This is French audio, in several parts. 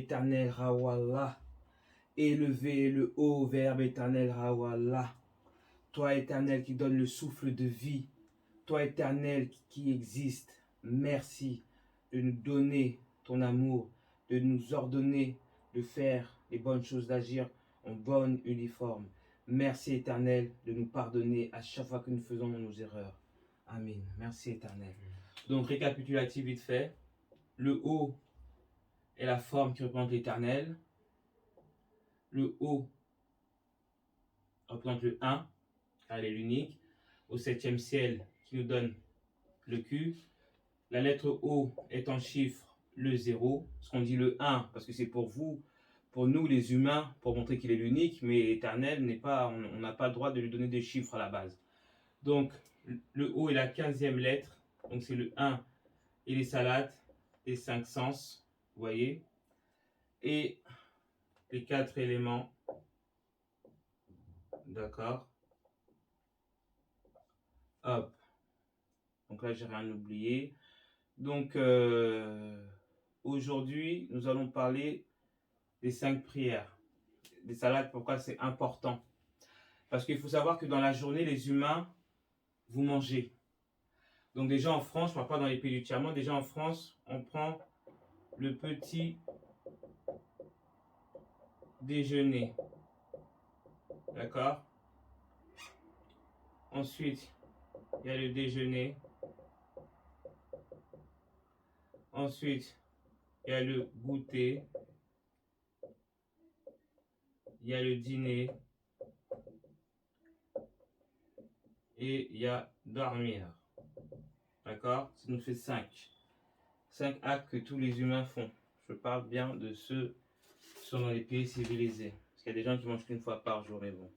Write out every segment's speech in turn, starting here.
éternel, Rawallah. Élevé le haut Verbe éternel, Rawallah. Toi, éternel, qui donne le souffle de vie. Toi, éternel, qui existe. Merci de nous donner ton amour, de nous ordonner de faire les bonnes choses, d'agir en bonne uniforme. Merci, éternel, de nous pardonner à chaque fois que nous faisons nos erreurs. Amen. Merci, éternel. Donc, récapitulatif vite fait. Le haut est la forme qui représente l'éternel. Le haut représente le 1, car il est l'unique. Au 7e ciel, qui nous donne le Q. La lettre O est en chiffre le 0. Ce qu'on dit le 1, parce que c'est pour vous, pour nous les humains, pour montrer qu'il est l'unique, mais éternel n'est pas, on n'a pas le droit de lui donner des chiffres à la base. Donc, le O est la 15e lettre, donc c'est le 1 et les salades, les 5 sens, vous voyez. Et les 4 éléments, d'accord. Hop. Donc là, j'ai rien oublié. Donc, aujourd'hui, nous allons parler des 5 prières. Des salades, pourquoi c'est important? Parce qu'il faut savoir que dans la journée, les humains, vous mangez. Donc déjà en France, je ne parle pas dans les pays du tiers-monde, déjà en France, on prend le petit déjeuner. D'accord? Ensuite, il y a le déjeuner. Ensuite, il y a le goûter. Il y a le dîner. Et il y a dormir. D'accord? Ça nous fait 5. 5 actes que tous les humains font. Je parle bien de ceux qui sont dans les pays civilisés. Parce qu'il y a des gens qui mangent qu'une fois par jour, mais bon.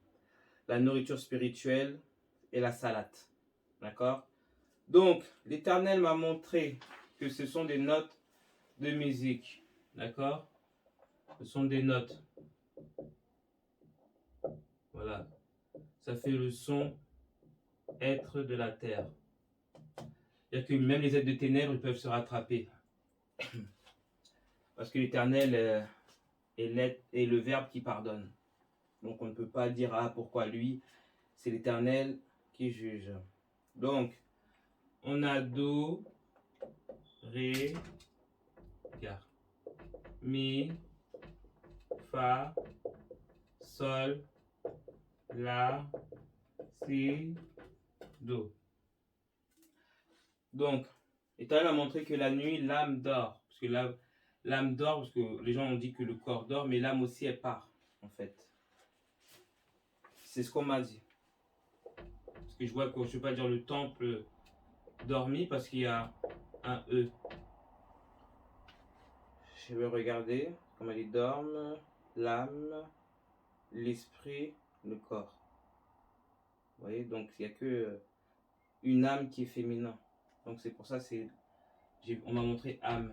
La nourriture spirituelle et la salade. D'accord? Donc, l'Éternel m'a montré que ce sont des notes de musique. D'accord? Ce sont des notes. Voilà. Ça fait le son être de la terre. C'est-à-dire que même les êtres de ténèbres ils peuvent se rattraper. Parce que l'Éternel est le Verbe qui pardonne. Donc on ne peut pas dire ah pourquoi lui, c'est l'Éternel qui juge. Donc on a Do, Ré, Ga, Mi, Fa, Sol, La, Si, Do. Donc l'Éternel a montré que la nuit l'âme dort. Parce que l'âme dort, parce que les gens ont dit que le corps dort, mais l'âme aussi elle part en fait. C'est ce qu'on m'a dit. Parce que je vois que je ne peux pas dire le temple dormi parce qu'il y a un E. Je vais regarder comment ils dorment. L'âme, l'esprit, le corps. Vous voyez, donc il n'y a que une âme qui est féminin. Donc c'est pour ça, on m'a montré âme.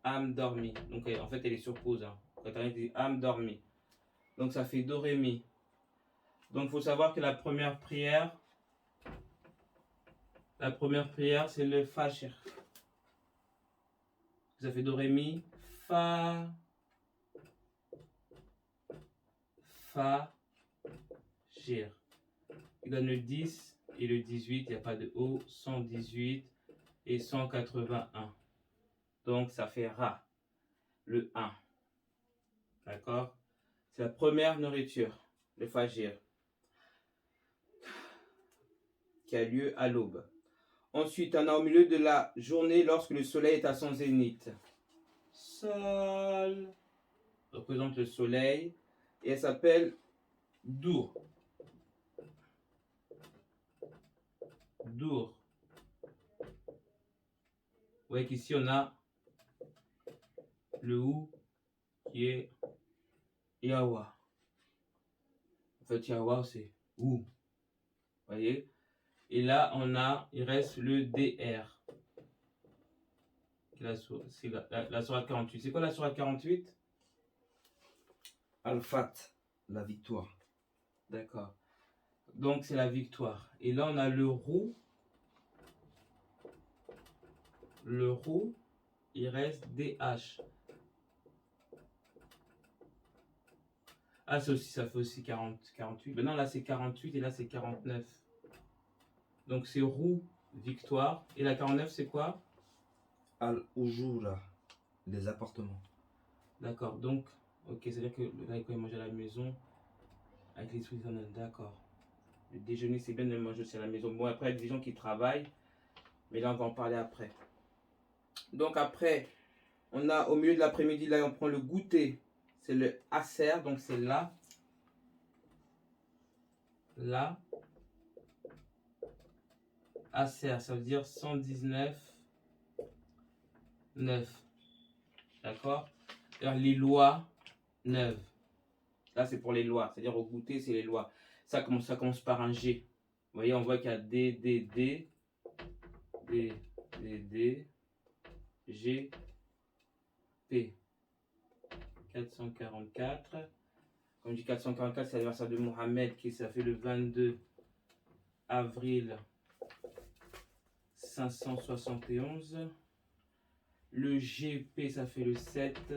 Âme dormie. Donc en fait, elle est sur pause. Hein. Quand on dit âme dormie. Donc ça fait Do, Ré, Mi. Donc il faut savoir que la première prière, c'est le Fajr. Ça fait Do, Ré, Mi, Fa, Gir. Il donne le 10 et le 18, il n'y a pas de O, 118 et 181. Donc ça fait Ra, le 1. D'accord? C'est la première nourriture, le Fajr, qui a lieu à l'aube. Ensuite, on a au milieu de la journée lorsque le soleil est à son zénith. Sol représente le soleil et elle s'appelle Dour. Dour. Vous voyez qu'ici on a le ou qui est Yawa. En fait, Yawa c'est ou. Vous voyez? Et là, il reste le DR. C'est la sourate 48. C'est quoi la sourate 48? Al-Fat, la victoire. D'accord. Donc, c'est la victoire. Et là, on a le roux. Le roux, il reste DH. Ah, ça aussi, ça fait aussi 40, 48. Ben non, là c'est 48 et là c'est 49. Donc c'est roue, victoire. Et la 49, c'est quoi? Al-Ujura, les appartements. D'accord, donc, ok, c'est-à-dire que là, quand il mange à la maison, avec l'esprit éternel, d'accord. Le déjeuner, c'est bien de manger aussi à la maison. Bon, après, il y a des gens qui travaillent, mais là, on va en parler après. Donc, après, on a au milieu de l'après-midi, là, on prend le goûter. C'est le acer, donc c'est là. Là. Acer, ça veut dire 119, 9. D'accord? Les lois, 9. Là, c'est pour les lois. C'est-à-dire au goûter, c'est les lois. Ça commence par un G. Vous voyez, on voit qu'il y a D, D, D, D, D, D, G, P. 444. Comme je dis 444, c'est l'anniversaire de Mohamed, qui ça fait le 22 avril 571. Le GP, ça fait le 7.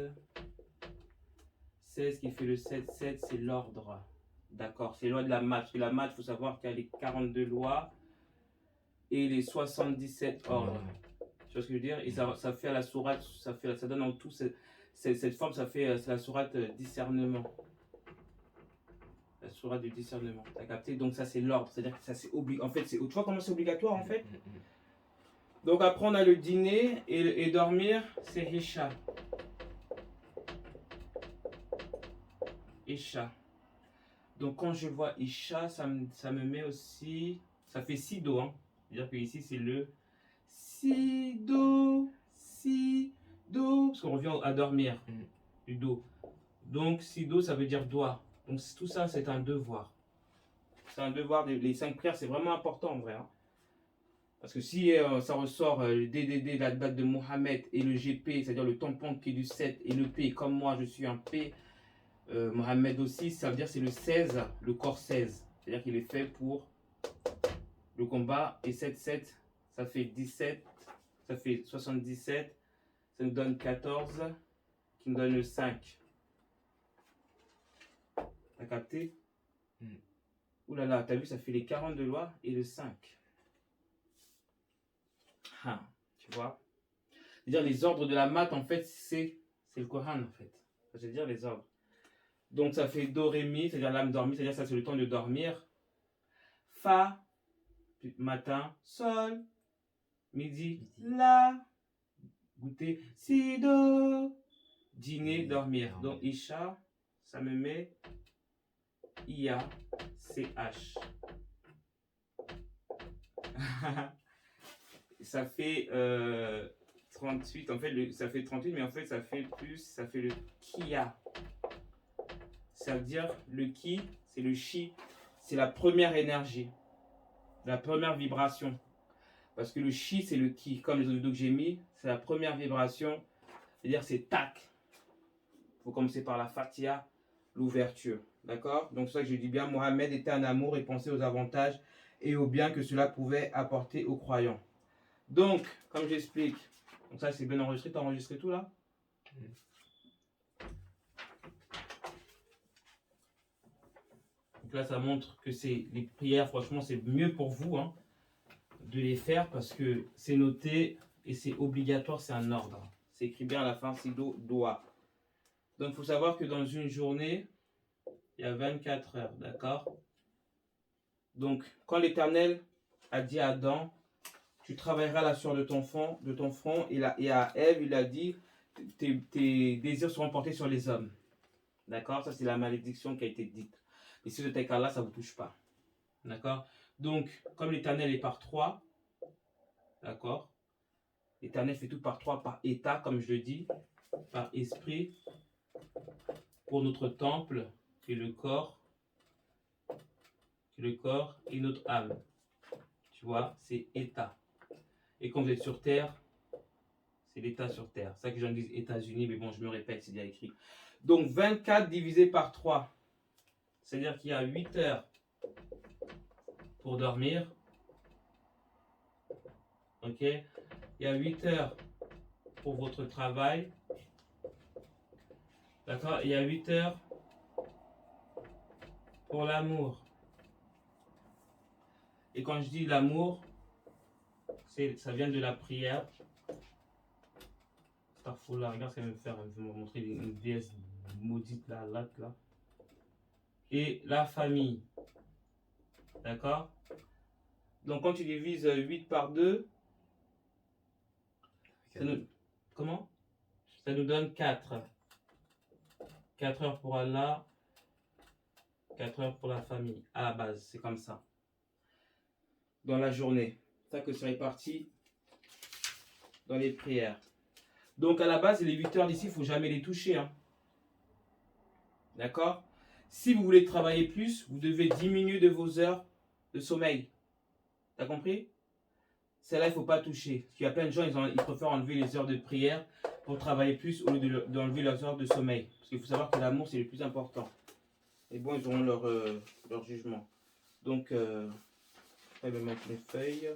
16 qui fait le 7, 7, c'est l'ordre. D'accord, c'est les lois de la maths. Parce que la maths, il faut savoir qu'il y a les 42 lois et les 77 ordres. Tu vois ce que je veux dire? Et ça fait à la sourate, ça donne en tout cette forme, ça fait c'est la sourate discernement. La sourate du discernement. T'as capté? Donc ça c'est l'ordre, c'est-à-dire que ça c'est obligatoire. En fait, tu vois comment c'est obligatoire en fait? Donc après on a le dîner et dormir, c'est Isha. Isha. Donc quand je vois Isha, ça me met aussi, ça fait si do, hein. C'est-à-dire que ici c'est le si do, parce qu'on revient à dormir du do. Donc si do, ça veut dire doigt. Donc tout ça c'est un devoir. C'est un devoir. Les 5 prières, c'est vraiment important en vrai, hein. Parce que si ça ressort le DDD, la date de Mohamed, et le GP, c'est-à-dire le tampon qui est du 7, et le P, comme moi je suis un P, Mohamed aussi, ça veut dire c'est le 16, le corps 16. C'est-à-dire qu'il est fait pour le combat. Et 7, 7, ça fait 17, ça fait 77, ça nous donne 14, qui nous donne le 5. T'as capté? Ouh là là, t'as vu, ça fait les 42 lois et le 5. Ah, tu vois? C'est-à-dire les ordres de la maths, en fait, c'est le Coran, en fait. C'est-à-dire les ordres. Donc ça fait Do, Ré, Mi, c'est-à-dire l'âme dormie, c'est-à-dire ça c'est le temps de dormir. Fa, matin, Sol, midi, La, goûter, Si, Do, dîner, dormir. Donc Isha, ça me met IA, CH. Ça fait 38, en fait ça fait 38, mais en fait ça fait plus, ça fait le Kia. Ça veut dire le Ki, c'est le Chi, c'est la première énergie, la première vibration. Parce que le Chi, c'est le Ki, comme les autres vidéos que j'ai mis, c'est la première vibration, c'est-à-dire c'est tac. Il faut commencer par la Fatiha, l'ouverture. D'accord? Donc c'est ça que je dis bien, Mohamed était un amour et pensait aux avantages et aux biens que cela pouvait apporter aux croyants. Donc, comme j'explique, donc ça c'est bien enregistré, tu as enregistré tout là? Donc là ça montre que c'est les prières, franchement c'est mieux pour vous hein, de les faire parce que c'est noté et c'est obligatoire, c'est un ordre. C'est écrit bien à la fin, sido, doit. Donc il faut savoir que dans une journée, il y a 24 heures, d'accord? Donc quand l'Éternel a dit à Adam, tu travailleras la sueur de ton front, et à Ève, il a dit, tes désirs seront portés sur les hommes. D'accord? Ça, c'est la malédiction qui a été dite. Et si vous êtes avec Allah, ça ne vous touche pas. D'accord? Donc, comme l'Éternel est par 3, d'accord? L'Éternel fait tout par 3, par état, comme je le dis, par esprit, pour notre temple, qui est le corps et notre âme. Tu vois? C'est état. Et quand vous êtes sur terre, c'est l'état sur terre. C'est ça que j'en dis États-Unis, mais bon, je me répète, c'est bien écrit. Donc 24 divisé par 3, c'est-à-dire qu'il y a 8 heures pour dormir. Ok? Il y a 8 heures pour votre travail. D'accord? Il y a 8 heures pour l'amour. Et quand je dis l'amour, ça vient de la prière. Starfoula, regarde ce qu'elle veut me faire. Elle veut me montrer une déesse maudite là, là. Et la famille. D'accord? Donc quand tu divises 8 par 2, comment? Ça nous donne 4. 4 heures pour Allah, 4 heures pour la famille. À la base, c'est comme ça. Dans la journée. C'est ça que c'est réparti dans les prières. Donc à la base, les 8 heures d'ici, il ne faut jamais les toucher. Hein. D'accord? Si vous voulez travailler plus, vous devez diminuer de vos heures de sommeil. T'as compris? Celle-là, il ne faut pas toucher. Parce qu'il y a plein de gens, ils préfèrent enlever les heures de prière pour travailler plus au lieu d'enlever leurs heures de sommeil. Parce qu'il faut savoir que l'amour, c'est le plus important. Et bon, ils auront leur jugement. Donc, je vais mettre mes feuilles.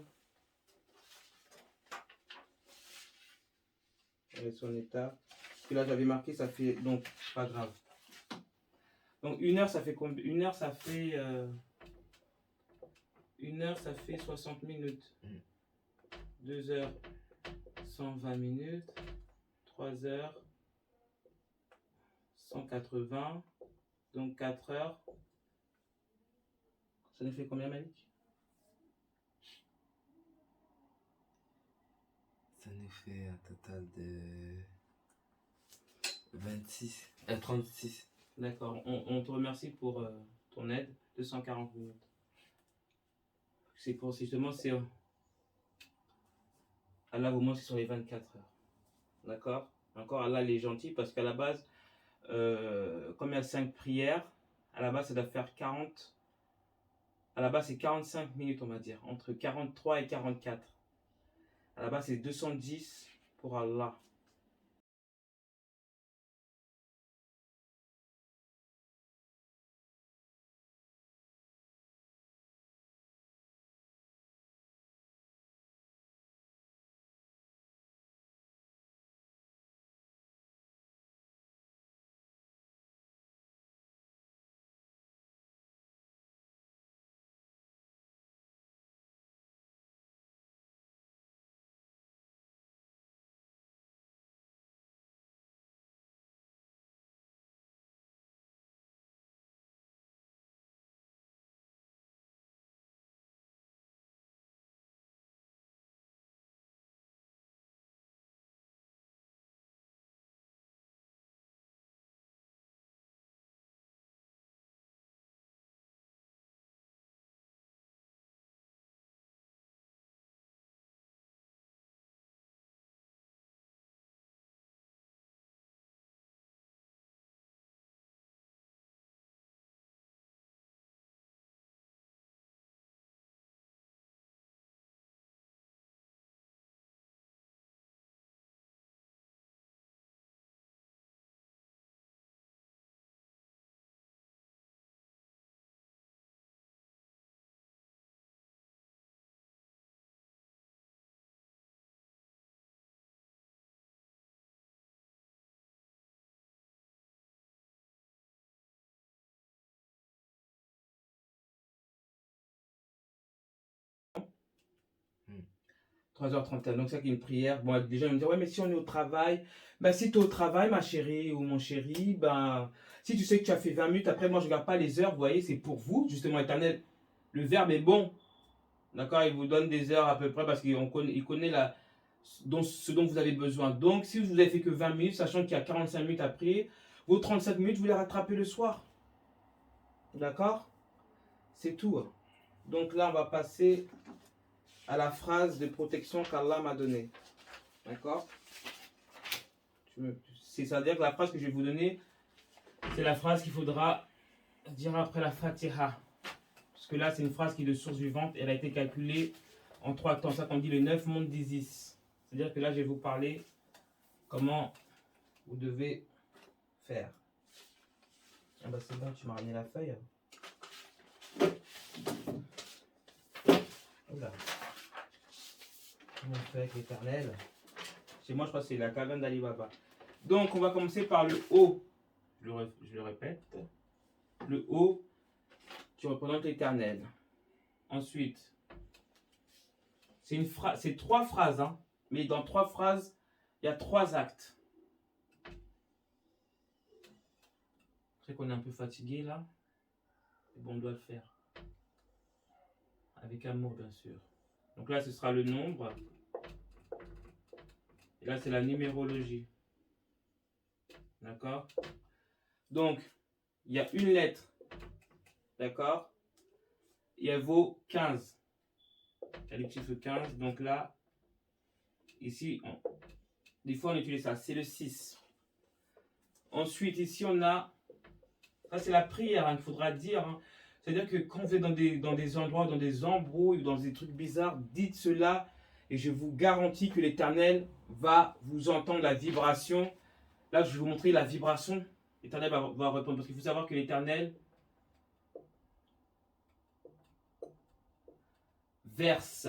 Avec son état. Parce que là, j'avais marqué, ça fait... Donc, pas grave. Donc, 1 heure, ça fait combien? 1 heure, ça fait... 1 heure, ça fait 60 minutes. 2 heures, 120 minutes. 3 heures, 180. Donc 4 heures. Ça nous fait combien, Malik? Ça nous fait un total de 36. D'accord. On te remercie pour ton aide. 240 minutes. C'est pour justement, c'est... Allah vous montre sur les 24 heures. D'accord? Encore Allah il est gentil parce qu'à la base, comme il y a 5 prières, à la base ça doit faire 40. À la base c'est 45 minutes on va dire. Entre 43 et 44. À la base c'est 210 pour Allah. Mm. 3h31, donc ça qui est une prière. Bon, déjà ils me disent ouais mais si on est au travail, ben si tu es au travail ma chérie ou mon chéri, ben si tu sais que tu as fait 20 minutes, après moi je regarde pas les heures, vous voyez, c'est pour vous, justement éternel. Le verbe est bon, d'accord, il vous donne des heures à peu près parce il connaît ce dont vous avez besoin. Donc si vous avez fait que 20 minutes, sachant qu'il y a 45 minutes après, vos 35 minutes, vous les rattrapez le soir. D'accord? C'est tout. Donc là on va passer à la phrase de protection qu'Allah m'a donnée. D'accord? C'est-à-dire que la phrase que je vais vous donner, c'est la phrase qu'il faudra dire après la Fatiha. Parce que là, c'est une phrase qui est de source vivante. Elle a été calculée en 3 temps. Ça qu'on dit le 9 mondes d'Isis. C'est-à-dire que là, je vais vous parler comment vous devez faire. Ah bah c'est bon, tu m'as ramené la feuille. Oula. Mon feuille avec l'éternel. Chez moi, je crois que c'est la caverne d'Ali Baba. Donc, on va commencer par le haut. Je le répète. Le haut, qui représente l'Éternel. Ensuite, c'est 3 phrases, hein, mais dans 3 phrases, il y a 3 actes. C'est qu'on est un peu fatigué là. Mais bon, on doit le faire. Avec amour, bien sûr. Donc là, ce sera le nombre. Et là, c'est la numérologie. D'accord? Donc, il y a une lettre. D'accord? Et elle vaut 15. Il y a les chiffres 15. Donc là, ici, des fois, on utilise ça. C'est le 6. Ensuite, ici, on a... Ça, c'est la prière, hein, qu'il faudra dire. Hein. C'est-à-dire que quand vous êtes dans des endroits, dans des embrouilles, dans des trucs bizarres, dites cela. Et je vous garantis que l'Éternel va vous entendre la vibration. Là, je vais vous montrer la vibration. L'Éternel va répondre. Parce qu'il faut savoir que l'Éternel verse.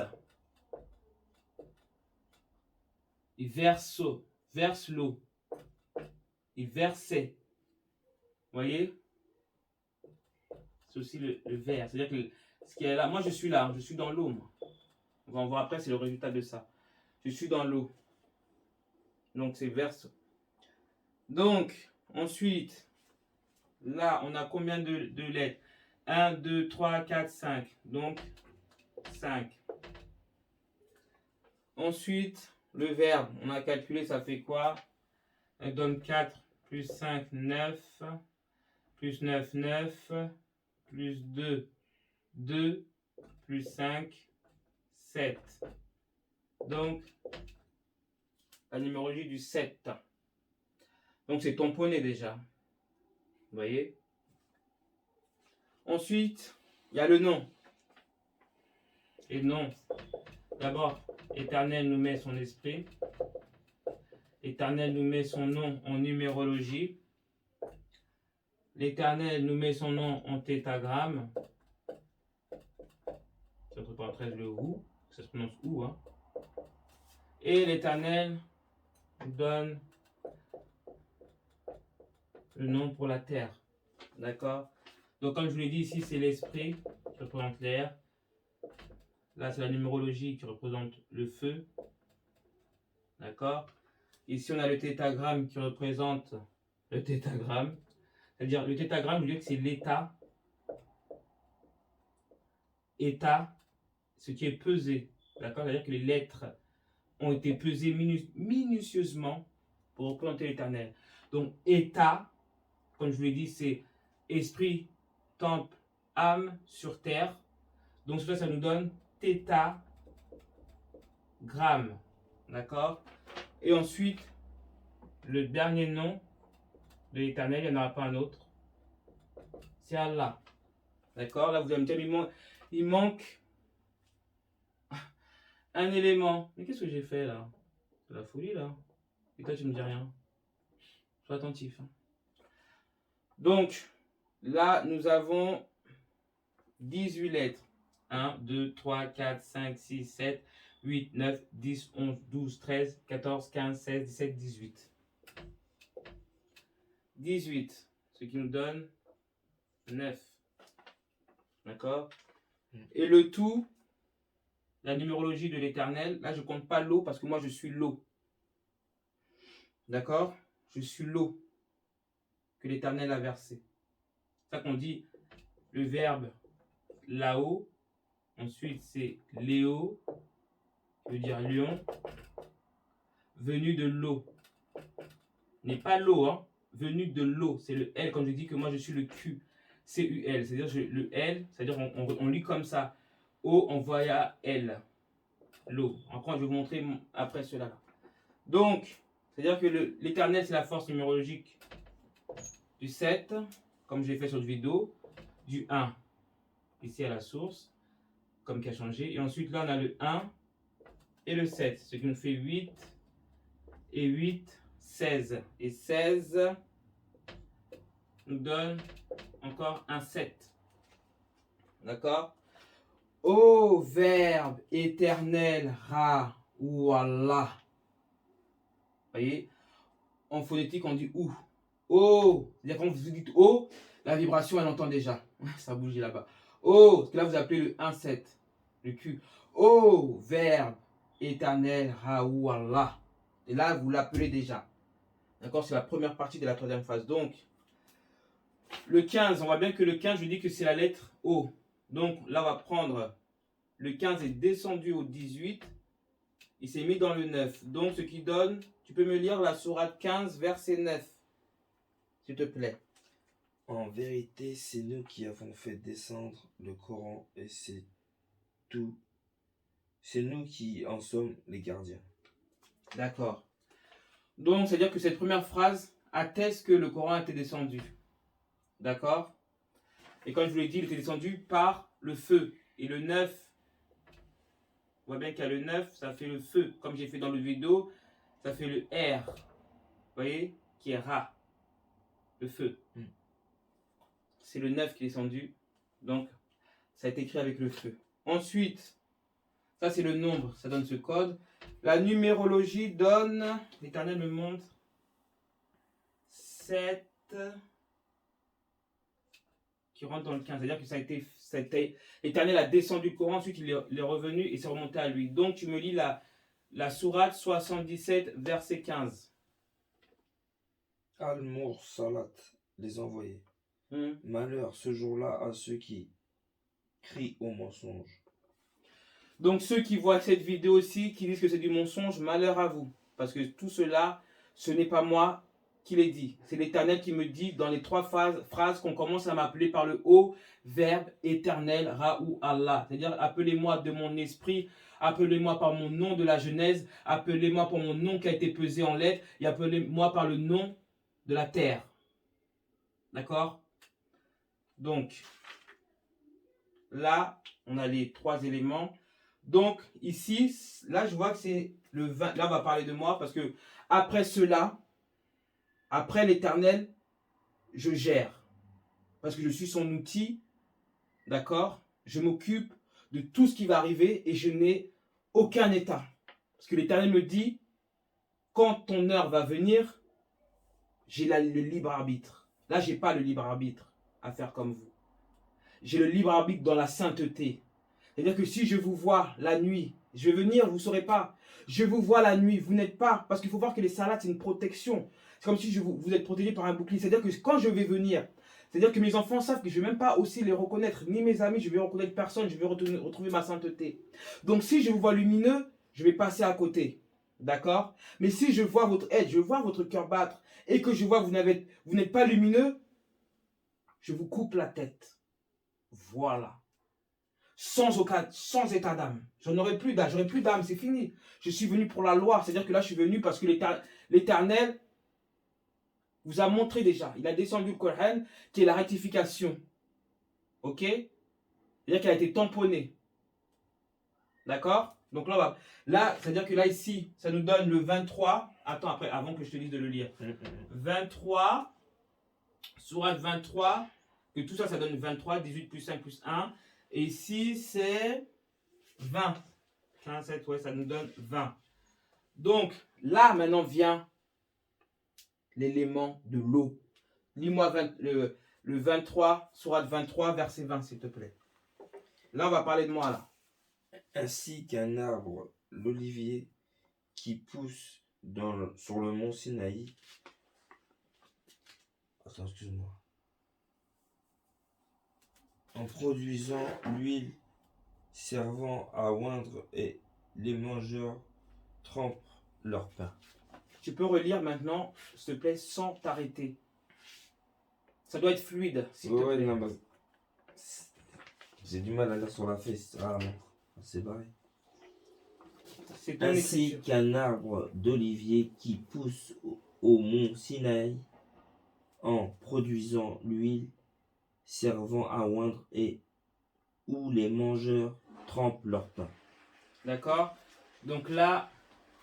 Il verse l'eau. Il versait. Vous voyez? C'est aussi le vers. C'est-à-dire que ce qui est là, moi je suis là, je suis dans l'eau. On va en voir après, c'est le résultat de ça. Je suis dans l'eau. Donc c'est verse. Donc, ensuite, là, on a combien de lettres? 1, 2, 3, 4, 5. Donc, 5. Ensuite, le verbe, on a calculé, ça fait quoi? Elle donne 4 plus 5, 9. Plus 9, 9. Plus 2, 2. Plus 5, 7. Donc, la numérologie du 7. Donc, c'est tamponné déjà. Vous voyez? Ensuite, il y a le nom. Et non. D'abord, Éternel nous met son esprit. L'Éternel nous met son nom en numérologie. L'Éternel nous met son nom en tétagramme. C'est entre parenthèses le ou. Ça se prononce ou. Hein. Et l'Éternel nous donne le nom pour la terre. D'accord? Donc, comme je vous l'ai dit, ici, c'est l'esprit qui représente l'air. Là, c'est la numérologie qui représente le feu. D'accord? Ici, on a le tétagramme qui représente le tétagramme. C'est-à-dire, le tétagramme, je veux dire que c'est l'état. État, ce qui est pesé. D'accord? C'est-à-dire que les lettres ont été pesées minutieusement pour représenter l'Éternel. Donc, état, comme je vous l'ai dit, c'est esprit, temple, âme sur terre. Donc, ça nous donne tétagramme. D'accord? Et ensuite, le dernier nom de l'Éternel, il n'y en aura pas un autre. C'est Allah. D'accord? Là, vous allez me dire, il manque un élément. Mais qu'est-ce que j'ai fait là? C'est la folie là. Et toi, tu me dis rien. Sois attentif. Hein. Donc, là, nous avons 18 lettres. 1, 2, 3, 4, 5, 6, 7, 8, 9, 10, 11, 12, 13, 14, 15, 16, 17, 18. 18, ce qui nous donne 9. D'accord? Et le tout, la numérologie de l'Éternel, là je ne compte pas l'eau parce que moi je suis l'eau. D'accord? Je suis l'eau que l'Éternel a versée. C'est ça qu'on dit le verbe là-haut. Ensuite c'est Léo, qui veut dire lion, venu de l'eau. N'est pas l'eau, hein? Venu de l'eau. C'est le L, comme je dis que moi je suis le Q. C-U-L. C'est-à-dire le L, c'est-à-dire on lit comme ça. O envoya L. L'eau. Après, je vais vous montrer après cela. Donc, c'est-à-dire que l'Éternel, c'est la force numérologique du 7, comme j'ai fait sur le vidéo, du 1, ici à la source, comme qui a changé. Et ensuite, là, on a le 1 et le 7, ce qui nous fait 8 et 8, 16. Et 16 nous donne encore un 7. D'accord? Ô Verbe éternel, Ra ou Allah. Vous voyez? En phonétique, on dit ou. Oh, c'est-à-dire quand vous dites oh, La vibration, elle entend déjà. Ça bouge là-bas. Oh, ce que là vous appelez le 1-7, le Q. Oh, Verbe éternel, Raoult Allah. Et là, vous l'appelez déjà. D'accord, c'est la première partie de la troisième phase. Donc, le 15, on voit bien que le 15, je dis que c'est la lettre O. Donc, là, on va prendre le 15 est descendu au 18. Il s'est mis dans le 9. Donc, ce qui donne, tu peux me lire la sourate 15, verset 9, s'il te plaît. En vérité, c'est nous qui avons fait descendre le Coran et c'est tout. C'est nous qui en sommes les gardiens. D'accord. Donc, c'est-à-dire que cette première phrase atteste que le Coran a été descendu. D'accord? Et comme je vous l'ai dit, il était descendu par le feu. Et le 9, on voit bien qu'il y a le 9, ça fait le feu. Comme j'ai fait dans le vidéo, ça fait le R. Vous voyez? Qui est Ra. Le feu. C'est le 9 qui est descendu. Donc, ça a été écrit avec le feu. Ensuite, ça c'est le nombre, ça donne ce code. La numérologie donne, l'Éternel me montre, 7 qui rentre dans le 15. C'est-à-dire que ça a été l'Éternel a descendu le Coran, ensuite il est revenu et c'est remonté à lui. Donc tu me lis la sourate 77, verset 15. Al-Mursalat, les envoyés. Malheur ce jour-là à ceux qui crient au mensonge. Donc ceux qui voient cette vidéo aussi, qui disent que c'est du mensonge, malheur à vous. Parce que tout cela, ce n'est pas moi qui l'ai dit. C'est l'Éternel qui me dit dans les 3 phrases qu'on commence à m'appeler par le haut verbe éternel, Raoult Allah. C'est-à-dire appelez-moi de mon esprit, appelez-moi par mon nom de la Genèse, appelez-moi par mon nom qui a été pesé en lettres et appelez-moi par le nom de la terre. D'accord? Donc, là, on a les 3 éléments. Donc, ici, là, je vois que c'est le 20. Là, on va parler de moi parce que après cela, après l'Éternel, je gère. Parce que je suis son outil. D'accord? Je m'occupe de tout ce qui va arriver et je n'ai aucun état. Parce que l'Éternel me dit, quand ton heure va venir, j'ai le libre arbitre. Là, je n'ai pas le libre arbitre à faire comme vous. J'ai le libre arbitre dans la sainteté. C'est-à-dire que si je vous vois la nuit, je vais venir, vous ne saurez pas. Je vous vois la nuit, vous n'êtes pas. Parce qu'il faut voir que les salades, c'est une protection. C'est comme si vous êtes protégé par un bouclier. C'est-à-dire que quand je vais venir, c'est-à-dire que mes enfants savent que je ne vais même pas aussi les reconnaître. Ni mes amis, je vais reconnaître personne. Je vais retrouver ma sainteté. Donc si je vous vois lumineux, je vais passer à côté. D'accord? Mais si je vois votre aide, je vois votre cœur battre et que je vois que vous n'êtes pas lumineux, je vous coupe la tête. Voilà. Sans état d'âme. J'aurais plus d'âme, c'est fini. Je suis venu pour la loi, c'est-à-dire que là je suis venu parce que l'Éternel vous a montré déjà. Il a descendu le Coran qui est la rectification. Ok? C'est-à-dire qu'elle a été tamponnée. D'accord? Donc là, c'est-à-dire que là ici, ça nous donne le 23. Attends, après, avant que je te dise de le lire. 23, sourate 23, que tout ça, ça donne 23, 18 plus 5 plus 1. Et ici, c'est 20. 15, 7, ouais, ça nous donne 20. Donc, là, maintenant, vient l'élément de l'eau. Lis-moi le 23, sourate 23, verset 20, s'il te plaît. Là, on va parler de moi, là. Ainsi qu'un arbre, l'olivier, qui pousse sur le mont Sinaï. Attends, excuse-moi. En produisant l'huile servant à oindre et les mangeurs trempent leur pain. Tu peux relire maintenant, s'il te plaît, sans t'arrêter. Ça doit être fluide, s'il te plaît. Non, bah, j'ai du mal à lire sur la fesse. Ah non, c'est pareil. Ainsi qu'un arbre d'olivier qui pousse au mont Sinaï en produisant l'huile servant à oindre et où les mangeurs trempent leur pain. D'accord? Donc là,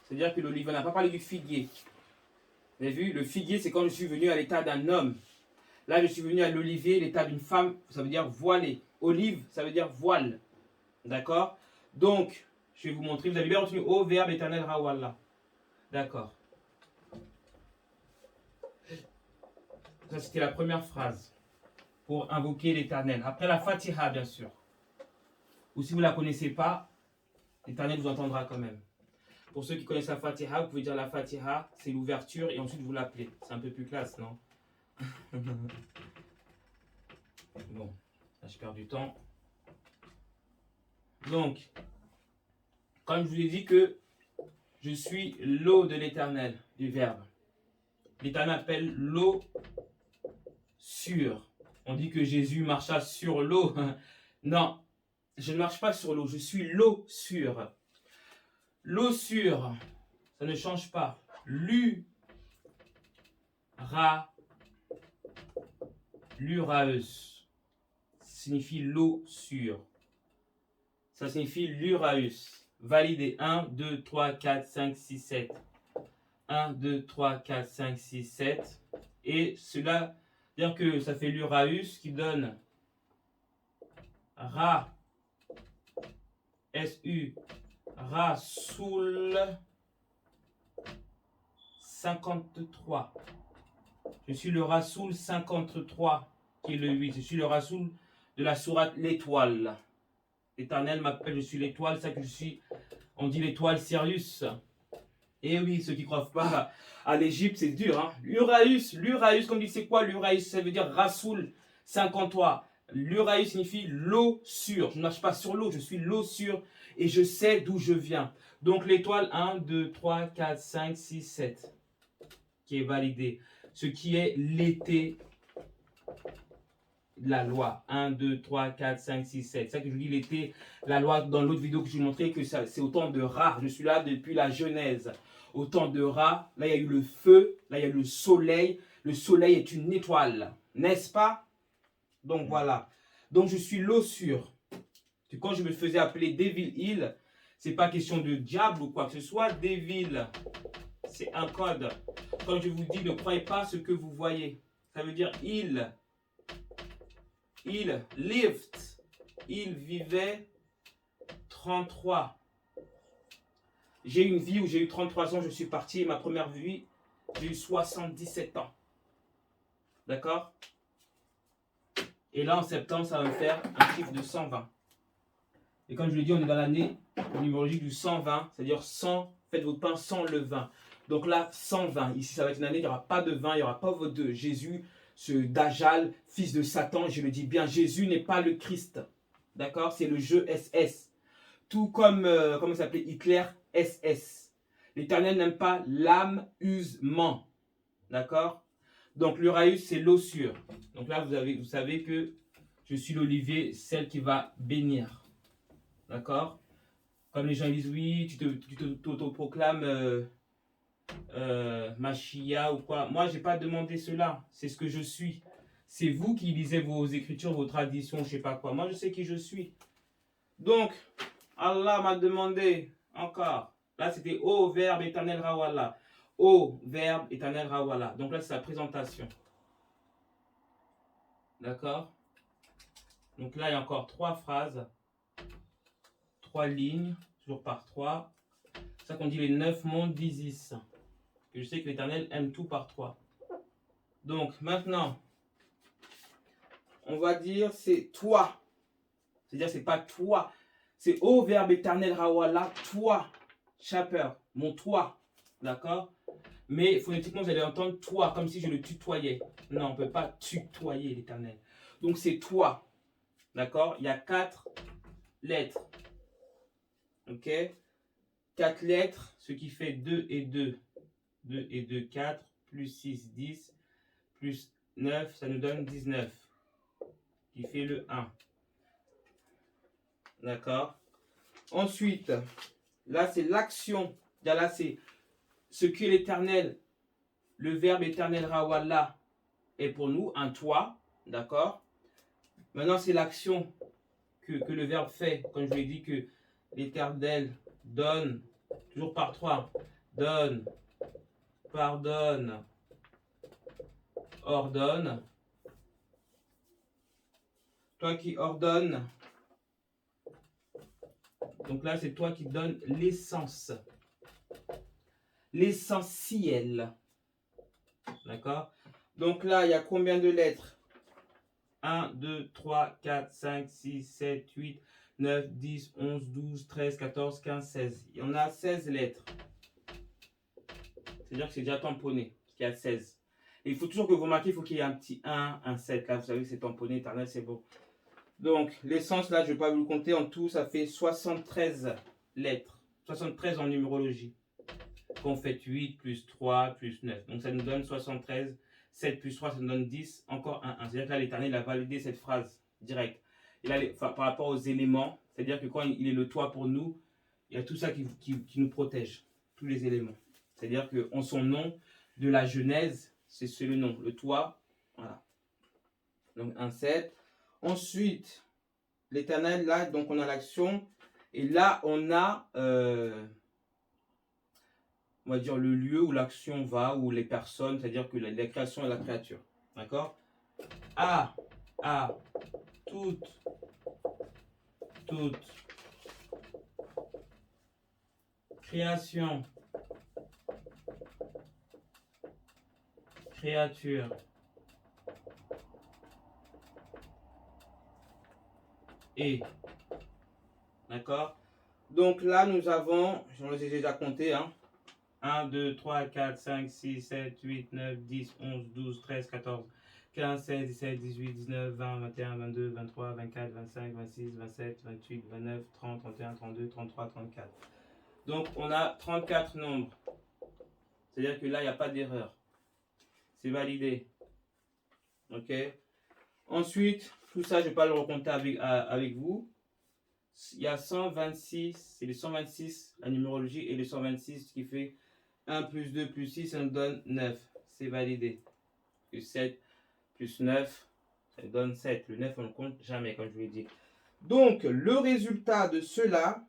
c'est-à-dire que l'olive, on n'a pas parlé du figuier. Vous avez vu, le figuier, c'est quand je suis venu à l'état d'un homme. Là, je suis venu à l'olivier, l'état d'une femme, ça veut dire voilée. Olive, ça veut dire voile. D'accord? Donc, je vais vous montrer. Vous avez bien retenu au verbe éternel Raoult Allah. D'accord. Ça, c'était la première phrase. pour invoquer l'Éternel. Après la Fatiha, bien sûr. Ou si vous ne la connaissez pas, l'Éternel vous entendra quand même. Pour ceux qui connaissent la Fatiha, vous pouvez dire la Fatiha, c'est l'ouverture et ensuite vous l'appelez. C'est un peu plus classe, non? Bon, là je perds du temps. Donc, comme je vous ai dit que je suis l'eau de l'Éternel, du Verbe. L'Éternel appelle l'eau sûre. On dit que Jésus marcha sur l'eau. Non, je ne marche pas sur l'eau, je suis l'eau sûre. L'eau sûre, ça ne change pas. L'uraeus signifie l'eau sûre. Ça signifie l'uraeus. Validé 1, 2, 3, 4, 5, 6, 7. 1, 2, 3, 4, 5, 6, 7. Et cela veut dire que ça fait l'uraeus qui donne Ra, S-U, Rasoul 53. Je suis le Rasoul 53, qui est le 8. Je suis le Rasoul de la sourate l'étoile. L'Éternel m'appelle, je suis l'étoile, c'est ça que je suis. On dit l'étoile Sirius. Et oui, ceux qui ne croient pas à l'Égypte, c'est dur. Hein? L'Uraeus, comme dit, c'est quoi l'Uraeus? Ça veut dire Rasoul 53. L'Uraeus signifie l'eau sûre. Je ne marche pas sur l'eau, je suis l'eau sûre et je sais d'où je viens. Donc l'étoile 1, 2, 3, 4, 5, 6, 7 qui est validé. Ce qui est l'été de la loi. 1, 2, 3, 4, 5, 6, 7. C'est ça que je dis l'été, la loi. Dans l'autre vidéo que je vous montrais, que c'est au temps de Ra. Je suis là depuis la Genèse. Au temps de Ra, là il y a eu le feu, là il y a eu le soleil. Le soleil est une étoile, n'est-ce pas? Donc voilà. Donc je suis l'eau sûre. Quand je me faisais appeler Devil Hill, c'est pas question de diable ou quoi que ce soit. Devil, c'est un code. Quand je vous dis ne croyez pas ce que vous voyez, ça veut dire il lived, il vivait 33. J'ai eu une vie où j'ai eu 33 ans, je suis parti. Ma première vie, j'ai eu 77 ans. D'accord? Et là, en septembre, ça va me faire un chiffre de 120. Et comme je l'ai dit, on est dans l'année numérologique du 120, c'est-à-dire 100, faites votre pain sans le vin. Donc là, 120. Ici, ça va être une année, il n'y aura pas de vin, il n'y aura pas de Jésus, ce Dajjal, fils de Satan. Je le dis bien, Jésus n'est pas le Christ. D'accord? C'est le jeu SS. Tout comme, comment ça s'appelait Hitler, SS. L'Éternel n'aime pas l'amusement. D'accord? Donc l'Uraeus, c'est l'eau sûre. Donc là, vous savez que je suis l'olivier, celle qui va bénir. D'accord? Comme les gens disent, oui, tu t'autoproclames Machia ou quoi. Moi, je n'ai pas demandé cela. C'est ce que je suis. C'est vous qui lisez vos écritures, vos traditions, je ne sais pas quoi. Moi, je sais qui je suis. Donc, Allah m'a demandé encore. Là, c'était ô Verbe éternel Rawallah. Ô Verbe éternel Rawallah. Donc là, c'est la présentation. D'accord? Donc là, il y a encore 3 phrases. 3 lignes, toujours par 3. C'est ça qu'on dit les 9 mondes d'Isis. Je sais que l'Éternel aime tout par 3. Donc maintenant, on va dire c'est toi. C'est-à-dire c'est pas toi. C'est ô Verbe éternel Rawallah, toi, Chaper, mon toi. D'accord? Mais phonétiquement, vous allez entendre toi, comme si je le tutoyais. Non, on ne peut pas tutoyer l'Éternel. Donc c'est toi. D'accord? Il y a 4 lettres. Ok? 4 lettres, ce qui fait 2 et 2. 2 et 2, 4, plus 6, 10, plus 9, ça nous donne 19, qui fait le 1. D'accord? Ensuite, là c'est l'action. Là c'est ce que l'Éternel, le Verbe éternel Rawallah est pour nous, un toi. D'accord? Maintenant c'est l'action que le Verbe fait. Comme je vous ai dit que l'Éternel donne, toujours par 3, donne, pardonne, ordonne. Toi qui ordonnes. Donc là, c'est toi qui donnes l'essence. L'essentiel. D'accord? Donc là, il y a combien de lettres? 1, 2, 3, 4, 5, 6, 7, 8, 9, 10, 11, 12, 13, 14, 15, 16. Il y en a 16 lettres. C'est-à-dire que c'est déjà tamponné, parce qu'il y a 16. Et il faut toujours que vous marquez, il faut qu'il y ait un petit 1, un 7. Là, vous savez que c'est tamponné, éternel, c'est bon. Donc, l'essence, là, je ne vais pas vous le compter. En tout, ça fait 73 lettres. 73 en numérologie. Qu'on fait 8 plus 3 plus 9. Donc, ça nous donne 73. 7 plus 3, ça nous donne 10. Encore un 1. C'est-à-dire que là, l'Éternel a validé cette phrase directe. Et là, par rapport aux éléments, c'est-à-dire que quand il est le toit pour nous, il y a tout ça qui nous protège. Tous les éléments. C'est-à-dire qu'en son nom, de la Genèse, c'est le nom. Le toit, voilà. Donc, 1, 7. Ensuite, l'Éternel, là, donc on a l'action. Et là, on a, on va dire, le lieu où l'action va, où les personnes, c'est-à-dire que la création et la créature. D'accord? A, toute, création, créature, et, d'accord? Donc là, nous avons, j'en ai déjà compté, hein, 1, 2, 3, 4, 5, 6, 7, 8, 9, 10, 11, 12, 13, 14, 15, 16, 17, 18, 19, 20, 21, 22, 23, 24, 25, 26, 27, 28, 29, 30, 31, 32, 33, 34. Donc on a 34 nombres. C'est-à-dire que là, il n'y a pas d'erreur. C'est validé. Ok? Ensuite, tout ça, je ne vais pas le recompter avec vous. Il y a 126, c'est les 126, la numérologie, et les 126 qui fait 1 plus 2 plus 6, ça nous donne 9. C'est validé. Plus 7 plus 9, ça nous donne 7. Le 9, on ne le compte jamais, comme je vous l'ai dit. Donc, le résultat de cela,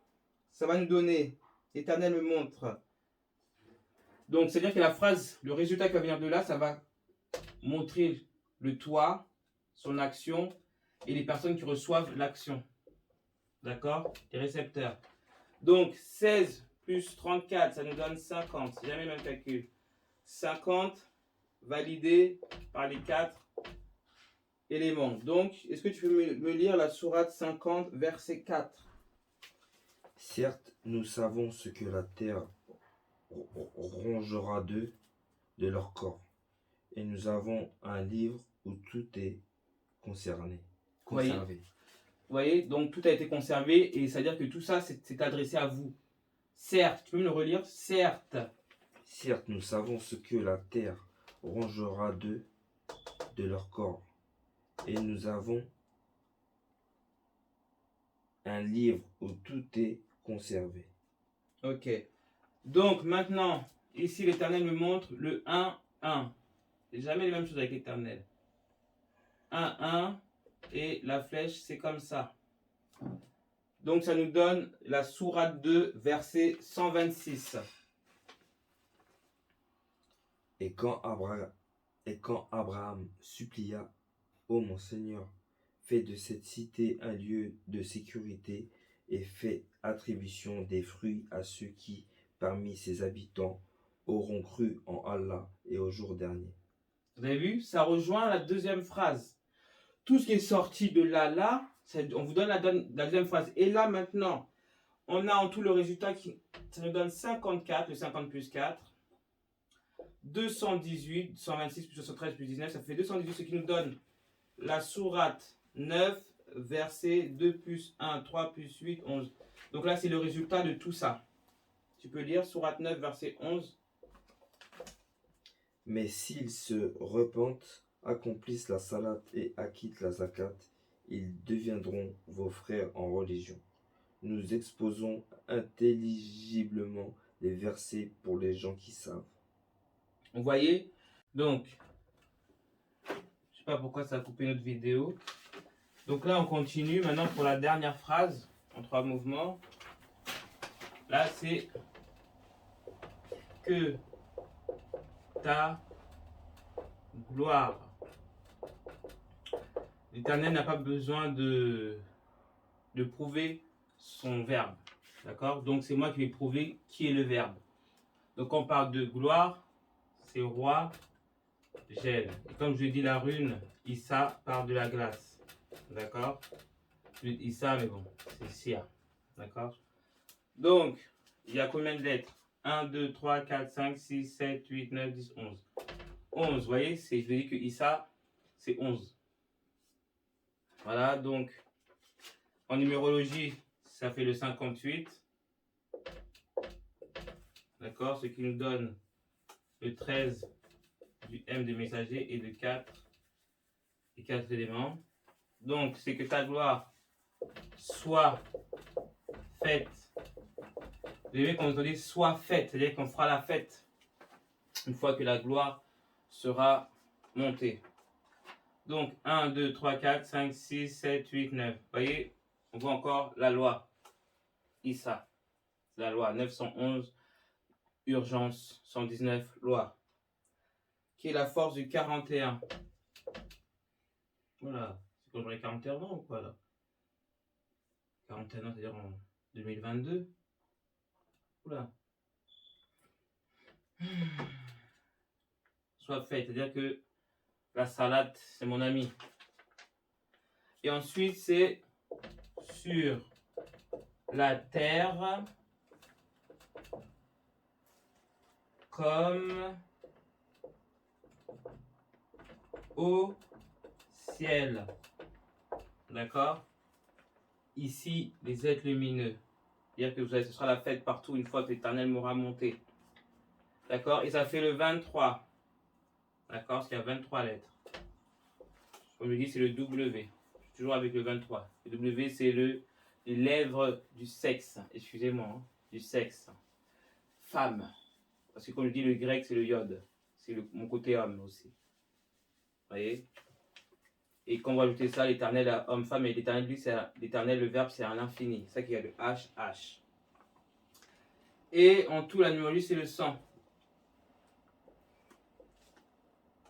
ça va nous donner, l'Éternel me montre. Donc, c'est-à-dire que la phrase, le résultat qui va venir de là, ça va montrer le toit, son action, et les personnes qui reçoivent l'action. D'accord? Les récepteurs. Donc, 16 plus 34, ça nous donne 50. C'est jamais le même calcul. 50 validé par les 4 éléments. Donc, est-ce que tu peux me lire la sourate 50, verset 4? Certes, nous savons ce que la terre rongera d'eux, de leur corps. Et nous avons un livre où tout est conservé. Vous voyez, donc tout a été conservé et c'est-à-dire que tout ça, c'est adressé à vous. Certes, tu peux me le relire? Certes. Certes, nous savons ce que la terre rongera d'eux, de leur corps. Et nous avons un livre où tout est conservé. Ok. Donc maintenant, ici l'Éternel me montre le 1, 1. C'est jamais les mêmes choses avec l'Éternel. 1, 1. Et la flèche, c'est comme ça. Donc ça nous donne la sourate 2, verset 126. Et quand Abraham supplia, ô mon Seigneur, fais de cette cité un lieu de sécurité et fais attribution des fruits à ceux qui, parmi ses habitants, auront cru en Allah et au jour dernier. Vous avez vu? Ça rejoint la deuxième phrase. Tout ce qui est sorti de là, on vous donne la deuxième phrase. Et là, maintenant, on a en tout le résultat ça nous donne 54, le 50 plus 4. 218, 126 plus 73 plus 19, ça fait 218, ce qui nous donne la sourate 9, verset 2 plus 1, 3 plus 8, 11. Donc là, c'est le résultat de tout ça. Tu peux lire sourate 9, verset 11. Mais s'ils se repentent, accomplissent la salat et acquittent la zakat, ils deviendront vos frères en religion. Nous exposons intelligiblement les versets pour les gens qui savent. Vous voyez? Donc, je ne sais pas pourquoi ça a coupé notre vidéo. Donc là, on continue maintenant pour la dernière phrase en 3 mouvements. Là, c'est que ta gloire. L'Éternel n'a pas besoin de prouver son verbe. D'accord? Donc c'est moi qui vais prouver qui est le verbe. Donc on parle de gloire, c'est roi, gèle. Et comme je dis, la rune Issa part de la glace. D'accord? Issa, mais bon, c'est Sia. D'accord? Donc, il y a combien de lettres? 1, 2, 3, 4, 5, 6, 7, 8, 9, 10, 11. 11, vous voyez, je vous dis que Issa, c'est 11. Voilà, donc, en numérologie, ça fait le 58. D'accord? Ce qui nous donne le 13 du M de messager et de 4 et 4 éléments. Donc, c'est que ta gloire soit faite. Vous voyez, quand on dit soit faite, c'est-à-dire qu'on fera la fête une fois que la gloire sera montée. Donc, 1, 2, 3, 4, 5, 6, 7, 8, 9. Vous voyez, on voit encore la loi. Issa. La loi 911, urgence 119, loi. Qui est la force du 41. Voilà. C'est quand j'aurai 41 ans ou quoi là? 41 ans, c'est-à-dire en 2022. Oula. Soit fait, c'est-à-dire que la salade, c'est mon ami. Et ensuite, c'est sur la terre comme au ciel. D'accord? Ici, les êtres lumineux. C'est-à-dire que ce sera la fête partout une fois que l'Éternel m'aura monté. D'accord? Et ça fait le 23. D'accord? Parce qu'il y a 23 lettres. Comme je dis, c'est le W. Je suis toujours avec le 23. Le W, c'est les lèvres du sexe. Excusez-moi. Hein, du sexe. Femme. Parce que comme je dis, le grec, c'est le yod. C'est mon côté homme aussi. Vous voyez? Et quand on va ajouter ça, l'éternel à homme-femme, et l'éternel, lui, c'est l'éternel, le verbe, c'est à l'infini. C'est ça qu'il y a le H. Et en tout, la numérologie, c'est le 100.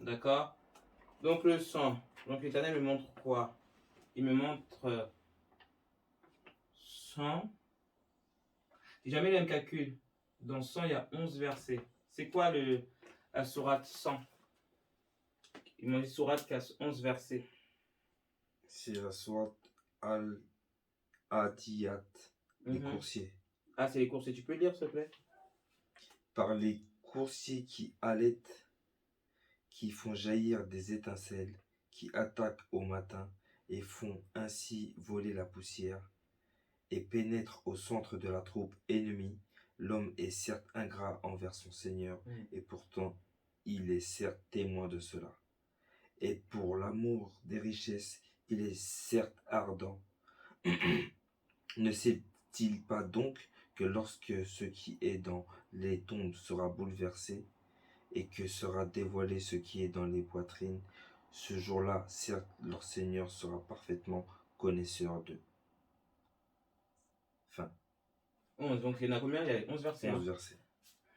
D'accord? Donc le 100. Donc l'éternel me montre quoi? Il me montre 100. Si jamais il y a un calcul, dans 100, il y a 11 versets. C'est quoi la sourate 100? Il m'a dit sourate qui a 11 versets. C'est la sourate Al-Adiyat, les coursiers. Ah, c'est les coursiers. Tu peux lire, s'il te plaît? Par les coursiers qui allaitent, qui font jaillir des étincelles, qui attaquent au matin et font ainsi voler la poussière, et pénètrent au centre de la troupe ennemie, l'homme est certes ingrat envers son Seigneur, et pourtant il est certes témoin de cela. Et pour l'amour des richesses, il est certes ardent. Ne sait-il pas donc que lorsque ce qui est dans les tombes sera bouleversé, et que sera dévoilé ce qui est dans les poitrines, ce jour-là, certes, leur Seigneur sera parfaitement connaisseur d'eux. Fin. 11, donc il y en a combien? Il y a 11 versets. 11 versets.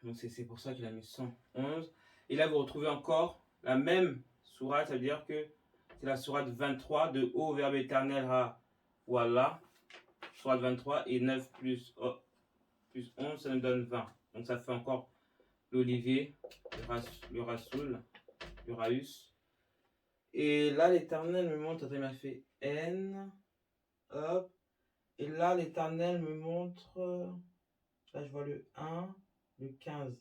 Donc c'est pour ça qu'il a mis 111. Et là, vous retrouvez encore la même sourate, ça veut dire que c'est la sourate 23 de Ô Verbe éternel à Wallah. Sourate 23 et 9 plus 11, ça nous donne 20. Donc ça fait encore l'olivier, le rasoul, le raus. Et là, l'éternel me montre, il m'a fait N, hop. Et là, l'éternel me montre, là je vois le 1, le 15.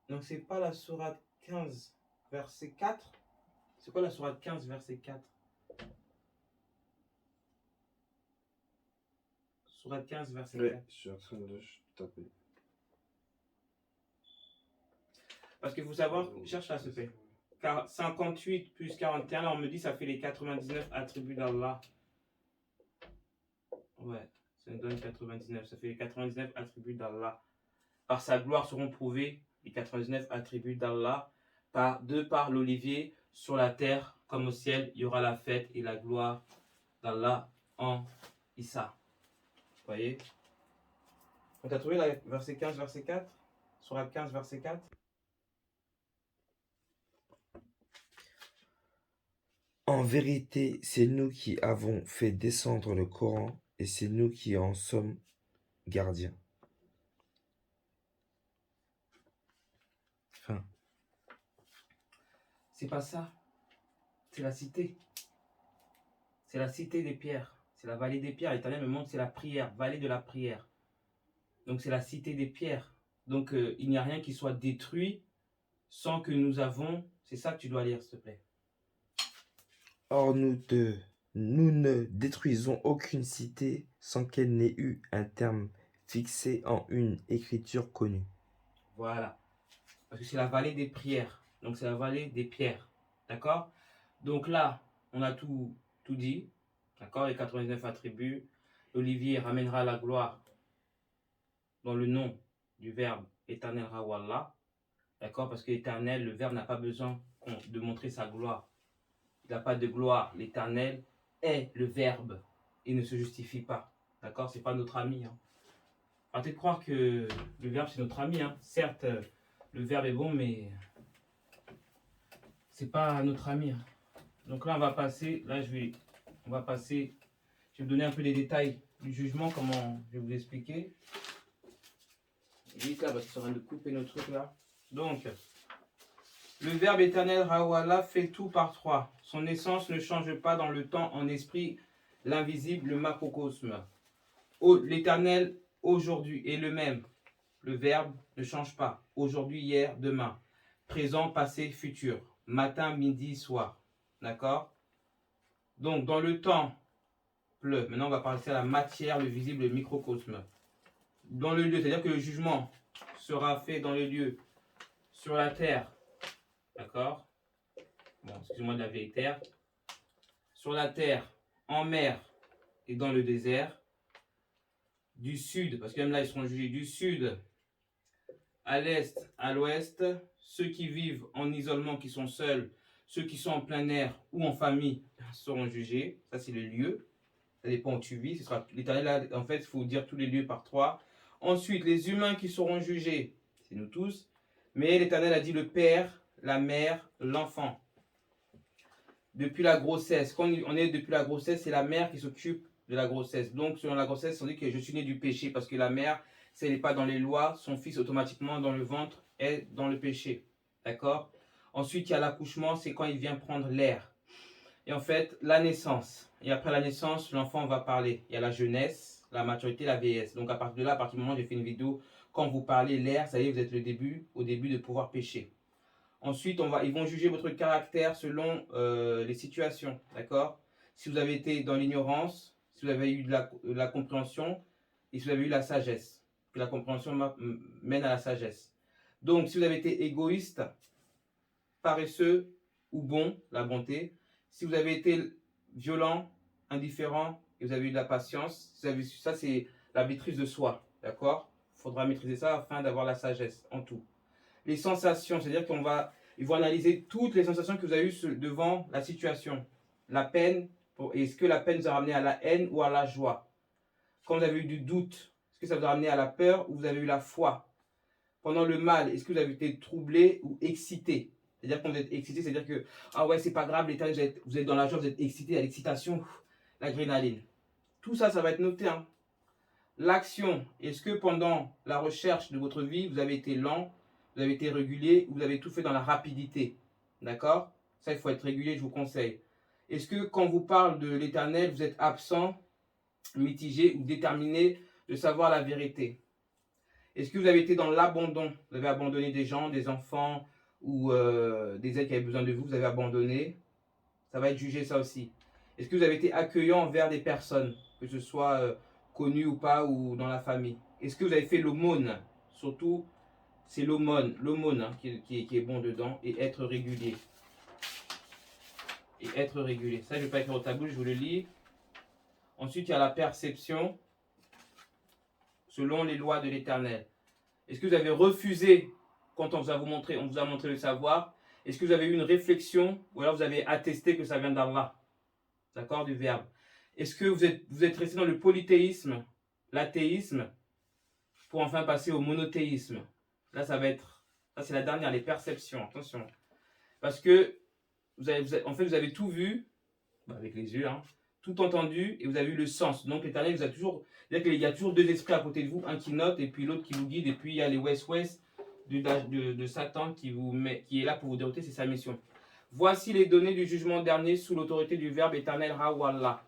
Donc c'est pas la sourate 15, verset 4. C'est quoi la sourate 15, verset 4? Sourate 15, verset 4. Je suis en train de taper. Parce qu'il faut savoir, cherche là, s'il te plaît. Car 58 plus 41, là on me dit ça fait les 99 attributs d'Allah. Ouais, ça nous donne 99. Ça fait les 99 attributs d'Allah. Par sa gloire seront prouvés les 99 attributs d'Allah. De par l'olivier, sur la terre comme au ciel, il y aura la fête et la gloire d'Allah en Issa. Vous voyez? On a trouvé la verset 15, verset 4? Sourate 15, verset 4? En vérité, c'est nous qui avons fait descendre le Coran et c'est nous qui en sommes gardiens. Fin. C'est pas ça. C'est la cité. C'est la cité des pierres. C'est la vallée des pierres. L'Éternel me montre, c'est la prière, vallée de la prière. Donc c'est la cité des pierres. Donc il n'y a rien qui soit détruit sans que nous avons... C'est ça que tu dois lire, s'il te plaît. Or nous ne détruisons aucune cité sans qu'elle n'ait eu un terme fixé en une écriture connue. Voilà. Parce que c'est la vallée des prières. Donc c'est la vallée des pierres. D'accord? Donc là, on a tout dit. D'accord? Les 99 attributs. L'olivier ramènera la gloire dans le nom du Verbe éternel Rawallah. D'accord? Parce que l'éternel, le Verbe n'a pas besoin de montrer sa gloire. Il n'a pas de gloire. L'éternel est le Verbe. Il ne se justifie pas. D'accord? C'est pas notre ami. Hein. Arrêtez de croire que le Verbe c'est notre ami. Hein. Certes, le Verbe est bon, mais c'est pas notre ami. Hein. Donc là, on va passer. Là, on va passer. Je vais vous donner un peu les détails du jugement, comment je vais vous expliquer. Vite là, parce qu'ils sont en train de couper nos trucs là. Donc, le Verbe éternel Rawallah fait tout par trois. Son essence ne change pas dans le temps, en esprit, l'invisible, le macrocosme. L'éternel aujourd'hui est le même. Le Verbe ne change pas. Aujourd'hui, hier, demain. Présent, passé, futur. Matin, midi, soir. D'accord? Donc, dans le temps, pleut. Maintenant, on va passer à la matière, le visible, le microcosme. Dans le lieu, c'est-à-dire que le jugement sera fait dans le lieu, sur la terre. D'accord? Bon, excusez-moi de la vieille terre. Sur la terre, en mer et dans le désert. Du sud, parce que même là, ils seront jugés du sud à l'est, à l'ouest. Ceux qui vivent en isolement, qui sont seuls, ceux qui sont en plein air ou en famille seront jugés. Ça, c'est le lieu. Ça dépend où tu vis. Ce sera l'éternel. En fait, il faut dire tous les lieux par trois. Ensuite, les humains qui seront jugés, c'est nous tous. Mais l'Éternel a dit le père, la mère, l'enfant. Depuis la grossesse. Quand on est depuis la grossesse, c'est la mère qui s'occupe de la grossesse. Donc, selon la grossesse, on dit que je suis né du péché. Parce que la mère, si elle n'est pas dans les lois, son fils automatiquement dans le ventre est dans le péché. D'accord? Ensuite, il y a l'accouchement, c'est quand il vient prendre l'air. Et en fait, la naissance. Et après la naissance, l'enfant va parler. Il y a la jeunesse, la maturité, la vieillesse. Donc à partir de là, à partir du moment où j'ai fait une vidéo, quand vous parlez l'air, ça y est, vous êtes au début de pouvoir pécher. Ensuite, ils vont juger votre caractère selon les situations. D'accord? Si vous avez été dans l'ignorance, si vous avez eu de la compréhension, et si vous avez eu la sagesse. Que la compréhension mène à la sagesse. Donc, si vous avez été égoïste, paresseux ou bon, la bonté. Si vous avez été violent, indifférent, et vous avez eu de la patience, ça c'est la maîtrise de soi, d'accord? Il faudra maîtriser ça afin d'avoir la sagesse en tout. Les sensations, c'est-à-dire ils vont analyser toutes les sensations que vous avez eues devant la situation. La peine, est-ce que la peine vous a ramené à la haine ou à la joie? Quand vous avez eu du doute, est-ce que ça vous a ramené à la peur ou vous avez eu la foi? Pendant le mal, est-ce que vous avez été troublé ou excité? C'est-à-dire quand vous êtes excité, c'est-à-dire que, ah ouais, c'est pas grave, vous êtes dans la joie, vous êtes excité, à l'excitation, l'adrénaline. Tout ça, ça va être noté. Hein. L'action, est-ce que pendant la recherche de votre vie, vous avez été lent, vous avez été régulier, ou vous avez tout fait dans la rapidité? D'accord? Ça, il faut être régulier, je vous conseille. Est-ce que quand vous parle de l'éternel, vous êtes absent, mitigé ou déterminé de savoir la vérité? Est-ce que vous avez été dans l'abandon? Vous avez abandonné des gens, des enfants, ou des aides qui avaient besoin de vous, vous avez abandonné, ça va être jugé ça aussi. Est-ce que vous avez été accueillant envers des personnes, que ce soit connues ou pas, ou dans la famille? Est-ce que vous avez fait l'aumône? Surtout, c'est l'aumône hein, qui est bon dedans, et être régulier. Et être régulier. Ça, je ne vais pas écrire au tableau, je vous le lis. Ensuite, il y a la perception, selon les lois de l'Éternel. Est-ce que vous avez refusé quand on vous a montré le savoir? Est-ce que vous avez eu une réflexion ou alors vous avez attesté que ça vient d'Allah? D'accord, du verbe. Est-ce que vous êtes resté dans le polythéisme, l'athéisme, pour enfin passer au monothéisme? Là, ça c'est la dernière, les perceptions, attention. Parce que vous avez tout vu, avec les yeux, hein, tout entendu, et vous avez eu le sens. Donc l'Éternel vous a toujours, c'est-à-dire qu'il y a toujours deux esprits à côté de vous, un qui note et puis l'autre qui vous guide, et puis il y a les West de Satan qui est là pour vous dérouter, c'est sa mission. Voici les données du jugement dernier sous l'autorité du Verbe éternel Rawallah.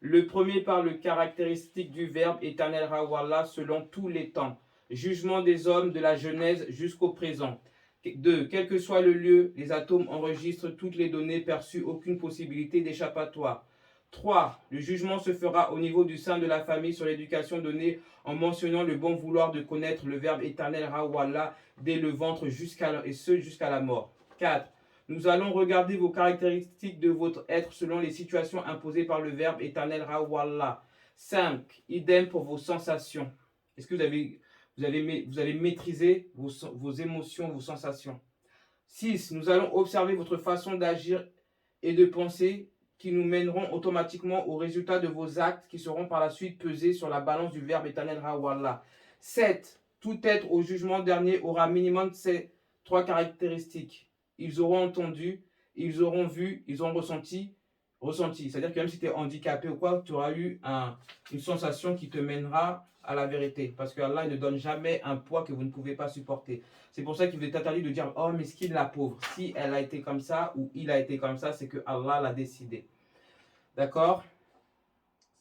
Le premier par le caractéristique du Verbe éternel Rawallah selon tous les temps. Jugement des hommes de la Genèse jusqu'au présent. 2. Quel que soit le lieu, les atomes enregistrent toutes les données perçues, aucune possibilité d'échappatoire. 3. Le jugement se fera au niveau du sein de la famille sur l'éducation donnée en mentionnant le bon vouloir de connaître le Verbe éternel Rawallah dès le ventre et ce jusqu'à la mort. 4. Nous allons regarder vos caractéristiques de votre être selon les situations imposées par le Verbe éternel Rawallah. 5. Idem pour vos sensations. Est-ce que vous avez maîtrisé vos émotions, vos sensations? 6. Nous allons observer votre façon d'agir et de penser qui nous mèneront automatiquement au résultat de vos actes qui seront par la suite pesés sur la balance du Verbe éternel Rawallah. 7. Tout être au jugement dernier aura minimum ces 3 caractéristiques. Ils auront entendu, ils auront vu, ils auront ressenti. C'est-à-dire que même si tu es handicapé ou quoi, tu auras eu une sensation qui te mènera à la vérité. Parce que Allah ne donne jamais un poids que vous ne pouvez pas supporter. C'est pour ça qu'il vous est interdit de dire « Oh, mesquine la pauvre ». Si elle a été comme ça ou il a été comme ça, c'est que Allah l'a décidé. D'accord?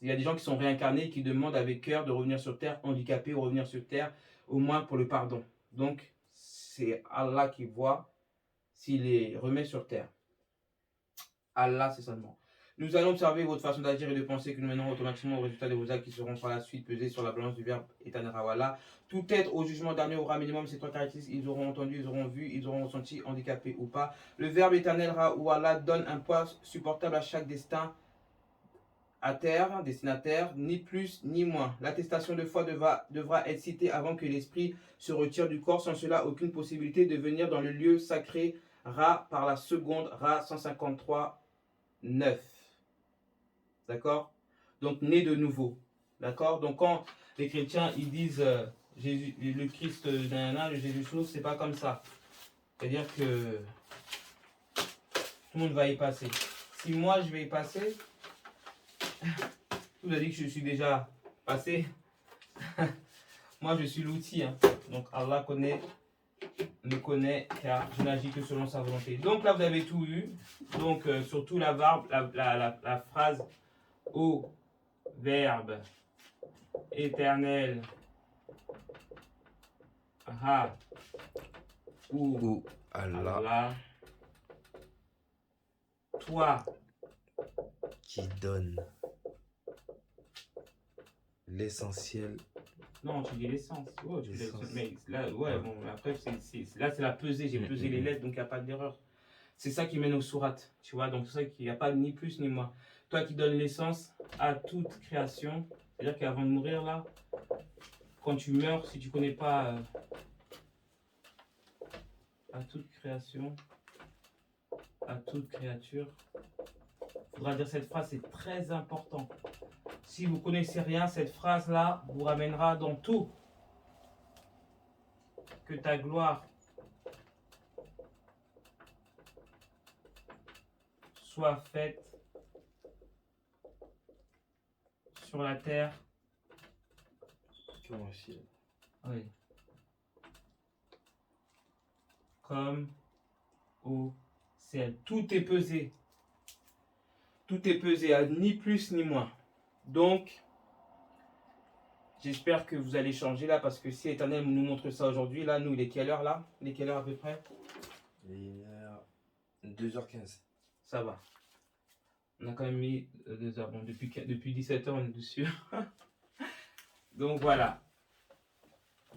Il y a des gens qui sont réincarnés et qui demandent avec cœur de revenir sur terre, handicapés ou revenir sur terre, au moins pour le pardon. Donc, c'est Allah qui voit s'il les remet sur terre. Allah, c'est seulement. Nous allons observer votre façon d'agir et de penser que nous mènerons automatiquement au résultat de vos actes qui seront par la suite pesés sur la balance du Verbe éternel Rawallah. Tout être au jugement dernier aura minimum ces 3 caractéristiques. Ils auront entendu, ils auront vu, ils auront ressenti, handicapés ou pas. Le Verbe éternel Rawallah donne un poids supportable à chaque destin à terre, destinataire, ni plus ni moins. L'attestation de foi devra être citée avant que l'esprit se retire du corps. Sans cela, aucune possibilité de venir dans le lieu sacré Ra par la seconde, Ra 153, 9. D'accord? Donc, né de nouveau. D'accord? Donc, quand les chrétiens, ils disent Jésus, le Christ, le Jésus sauve, c'est pas comme ça. C'est-à-dire que tout le monde va y passer. Si moi, je vais y passer, je vous ai dit que je suis déjà passé. Moi, je suis l'outil. Hein. Donc, Allah me connaît car je n'agis que selon sa volonté. Donc là, vous avez tout eu. Donc, surtout la phrase au Verbe éternel Ra ou Allah. Toi qui donne l'essentiel. Non, tu dis l'essence. Oh, mais là, ouais, bon, après, là, c'est la pesée. J'ai pesé les lettres, donc il n'y a pas d'erreur. C'est ça qui mène aux sourates, tu vois. Donc, c'est ça qu'il n'y a pas ni plus ni moins. Toi qui donnes l'essence à toute création, c'est-à-dire qu'avant de mourir, là, quand tu meurs, si tu ne connais pas à toute création, à toute créature, il faudra dire cette phrase, c'est très important. Si vous ne connaissez rien, cette phrase-là vous ramènera dans tout. Que ta gloire soit faite sur la terre comme au ciel. Oui. Comme au ciel. Tout est pesé. Tout est pesé, ni plus ni moins. Donc, j'espère que vous allez changer là, parce que si Éternel nous montre ça aujourd'hui, là, nous, il est quelle heure là? Il est quelle heure à peu près? Il est 2h15. Ça va. On a quand même mis 2 heures. Bon, depuis 17 h on est dessus. Donc voilà.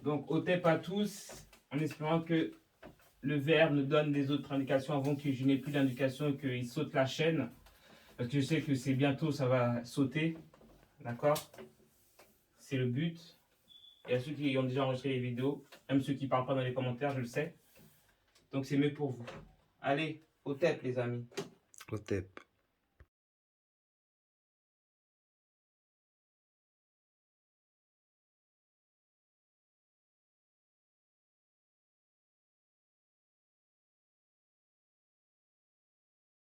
Donc, au TEP à tous, en espérant que le Verbe nous donne des autres indications avant que je n'ai plus d'indications et qu'il saute la chaîne. Parce que je sais que c'est bientôt, ça va sauter. D'accord? C'est le but. Il y a ceux qui ont déjà enregistré les vidéos, même ceux qui ne parlent pas dans les commentaires, je le sais. Donc c'est mieux pour vous. Allez, au TEP les amis. Au TEP.